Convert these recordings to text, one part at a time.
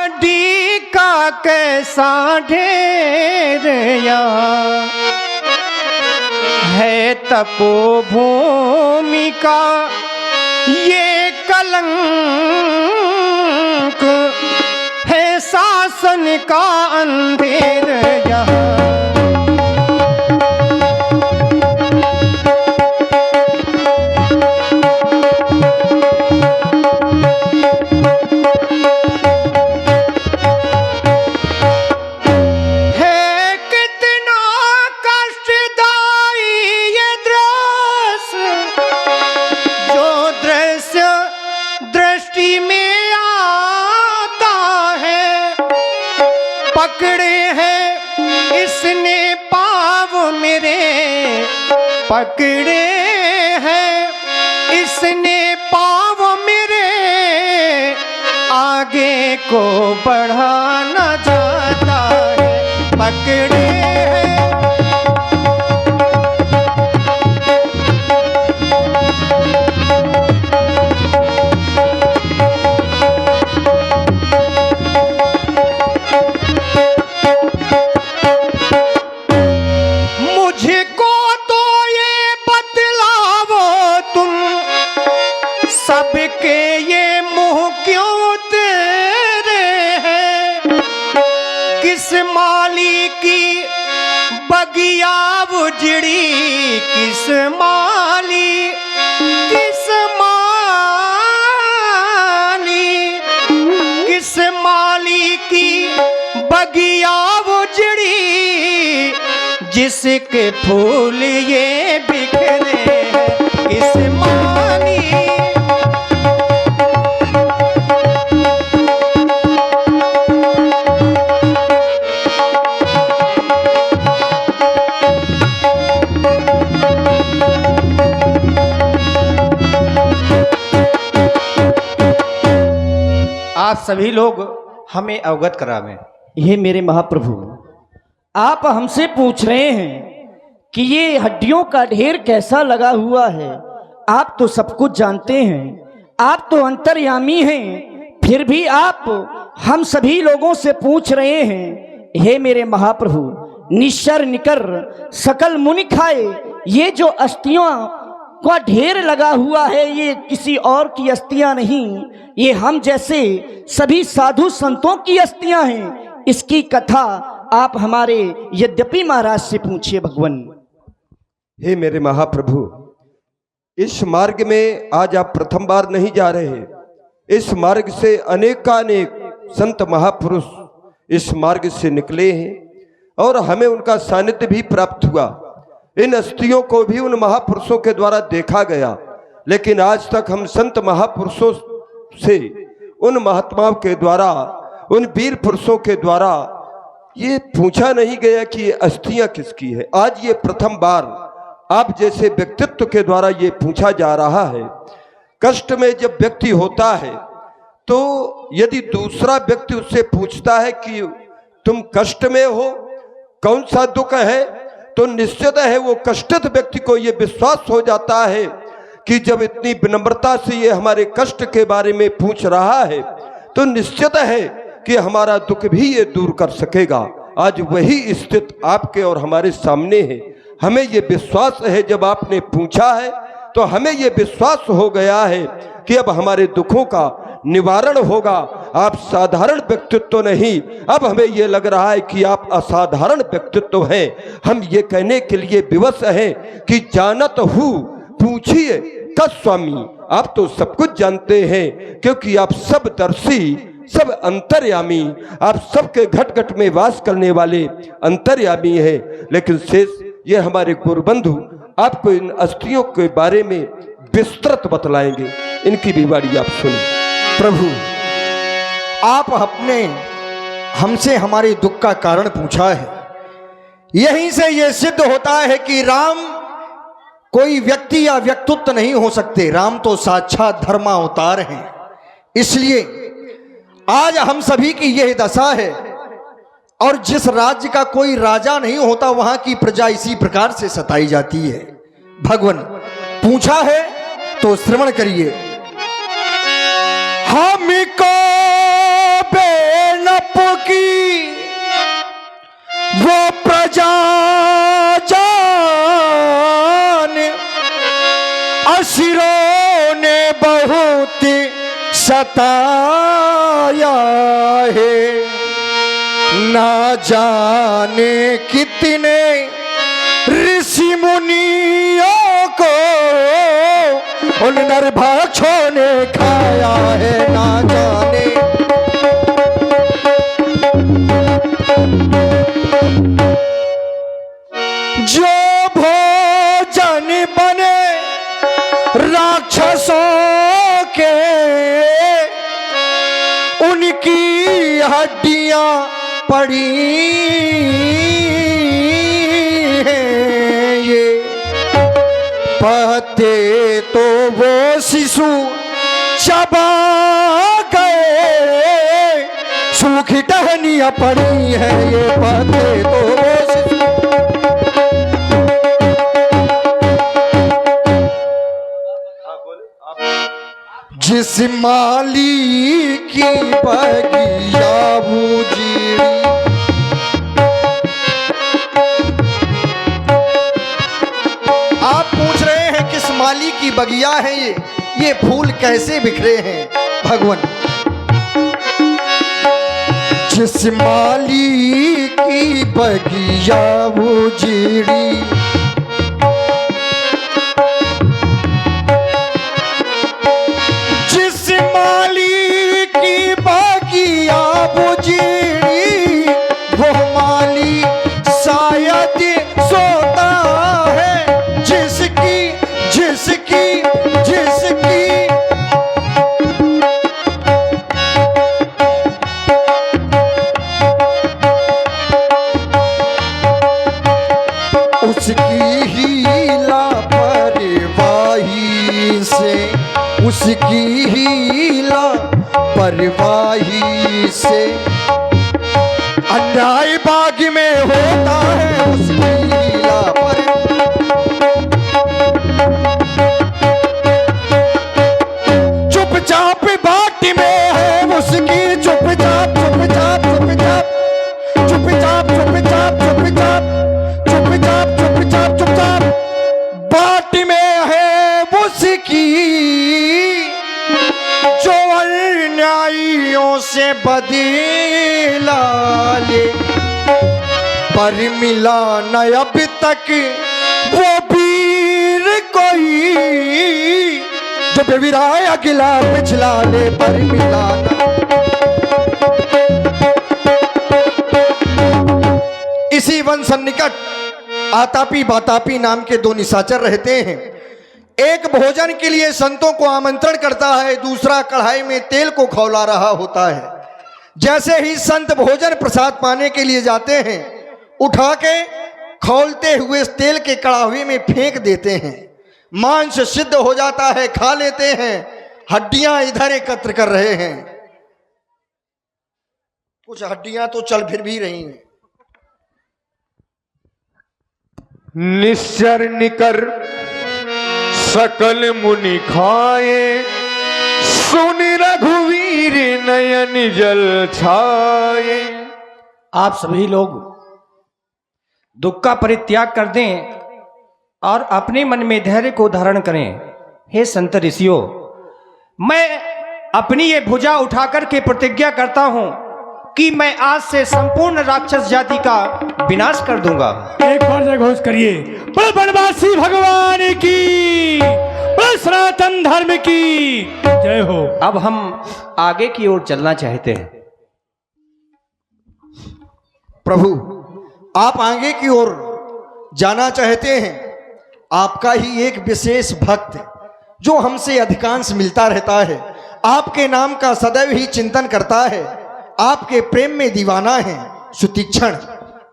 हड्डी का कैसा ढेर यहाँ है, तपोभूमि का ये कलंक है, शासन का अंधेर यहाँ। पकड़े हैं इसने पाँव मेरे, पकड़े हैं इसने पाँव मेरे, आगे को बढ़ाना चाहता है, पकड़े हैं। सबके ये मुंह क्यों तेरे हैं, किस माली की बगिया उजड़ी, किस माली की बगिया उजड़ी, जिसके फूल ये बिखरे हैं, किस माली। आप सभी लोग हमें अवगत करावें। हे मेरे महाप्रभु, आप हमसे पूछ रहे हैं कि ये हड्डियों का ढेर कैसा लगा हुआ है। आप तो सब कुछ जानते हैं, आप तो अंतर्यामी हैं, फिर भी आप हम सभी लोगों से पूछ रहे हैं। हे मेरे महाप्रभु, निश्चर निकर सकल मुनि खाए, ये जो अस्थियों का ढेर लगा हुआ है, ये किसी और की अस्थियां नहीं, ये हम जैसे सभी साधु संतों की अस्थियां हैं। इसकी कथा आप हमारे यद्यपि महाराज से पूछिए भगवान। हे मेरे महाप्रभु, इस मार्ग में आज आप प्रथम बार नहीं जा रहे। इस मार्ग से अनेकानेक संत महापुरुष इस मार्ग से निकले हैं और हमें उनका सानिध्य भी प्राप्त हुआ। इन अस्थियों को भी उन महापुरुषों के द्वारा देखा गया, लेकिन आज तक हम संत महापुरुषों से, उन महात्माओं के द्वारा, उन वीर पुरुषों के द्वारा ये पूछा नहीं गया कि ये अस्थियां किसकी है। आज ये प्रथम बार आप जैसे व्यक्तित्व के द्वारा ये पूछा जा रहा है। कष्ट में जब व्यक्ति होता है तो यदि दूसरा व्यक्ति उससे पूछता है कि तुम कष्ट में हो, कौन सा दुख है, तो निश्चित है वो कष्टित व्यक्ति को ये विश्वास हो जाता है कि जब इतनी विनम्रता से ये हमारे कष्ट के बारे में पूछ रहा है तो निश्चित है कि हमारा दुख भी ये दूर कर सकेगा। आज वही स्थिति आपके और हमारे सामने है। हमें ये विश्वास है, जब आपने पूछा है तो हमें ये विश्वास हो गया है कि अब हमारे दुखों का निवारण होगा। आप साधारण व्यक्तित्व नहीं, अब हमें ये लग रहा है कि आप असाधारण व्यक्तित्व हैं। हम ये कहने के लिए विवश हैं कि जानत हूँ पूछिए कस स्वामी, आप तो सब कुछ जानते हैं क्योंकि आप सब दर्शी, सब अंतर्यामी, आप सबके घट घट में वास करने वाले अंतर्यामी हैं। लेकिन शेष ये हमारे गुरुबंधु आपको इन अस्थियों के बारे में विस्तृत बतलाएंगे, इनकी भी बारी आप सुनिए। प्रभु, आप अपने हमसे हमारे दुख का कारण पूछा है। यहीं से यह सिद्ध होता है कि राम कोई व्यक्ति या व्यक्तित्व नहीं हो सकते, राम तो साक्षात धर्मावतार हैं। इसलिए आज हम सभी की यह दशा है, और जिस राज्य का कोई राजा नहीं होता वहां की प्रजा इसी प्रकार से सताई जाती है। भगवान पूछा है तो श्रवण करिए। हमको बेन सताया है, ना जाने कितने ऋषि मुनियों को उन नरभक्षों ने खाया है, ना जाने। जो भोजन बने राक्षसों के, उनकी हड्डियां पड़ी हैं ये, पते तो वो शिशु चबा गए, सूखी टहनियां पड़ी है ये, पते तो वो शिशु। जिस माली की बगिया उजीड़ी, आप पूछ रहे हैं किस माली की बगिया है ये फूल कैसे बिखरे हैं भगवान। जिस माली की बगिया उजीड़ी, जिस माली की बगिया उजीड़ी, वो माली शायद सोता है, जिसकी जिसकी जिसकी उसकी ही लापरवाही से, उसकी ही लापरवाही से अन्याय बाग में होता है, उसकी ही लापरवाही। चुपचाप बाट में है उसकी, चुपचाप चुपचाप चुपचाप चुपचाप चुपचाप चुपचाप चुपचाप चुपचाप चुपचाप बाट में है उसकी, जो अन्यायियों से बदला ले, पर मिला न अब तक वो वीर कोई, जो बेविराय अगिला पिछला ले, पर मिला न। इसी वन सन्निकट आतापी बातापी नाम के दो निशाचर रहते हैं। एक भोजन के लिए संतों को आमंत्रण करता है, दूसरा कढ़ाई में तेल को खौला रहा होता है। जैसे ही संत भोजन प्रसाद पाने के लिए जाते हैं, उठा के खौलते हुए तेल के कड़ाही में फेंक देते हैं। मांस सिद्ध हो जाता है, खा लेते हैं, हड्डियां इधर एकत्र कर रहे हैं। कुछ हड्डियां तो चल फिर भी रही हैं। निश्चर निकर सकल मुनि खाए, सुन रघुवीर नयन जल छाए। आप सभी लोग दुख का परित्याग कर दें और अपने मन में धैर्य को धारण करें। हे संत ऋषियों, मैं अपनी ये भुजा उठाकर के प्रतिज्ञा करता हूं कि मैं आज से संपूर्ण राक्षस जाति का विनाश कर दूंगा। एक बार जय घोष करिए, बोल बनवासी भगवान की, बोल सनातन धर्म की जय हो। अब हम आगे की ओर चलना चाहते हैं। प्रभु, आप आगे की ओर जाना चाहते हैं। आपका ही एक विशेष भक्त जो हमसे अधिकांश मिलता रहता है, आपके नाम का सदैव ही चिंतन करता है, आपके प्रेम में दीवाना है, सुतीक्षण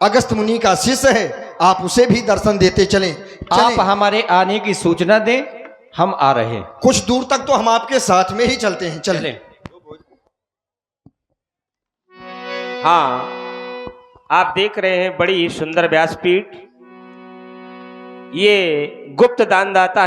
अगस्त मुनि का शिष्य है। आप उसे भी दर्शन देते चलें। आप हमारे आने की सूचना दें, हम आ रहे हैं। कुछ दूर तक तो हम आपके साथ में ही चलते हैं। चलें। हाँ, आप देख रहे हैं बड़ी सुंदर व्यासपीठ। ये गुप्त दानदाता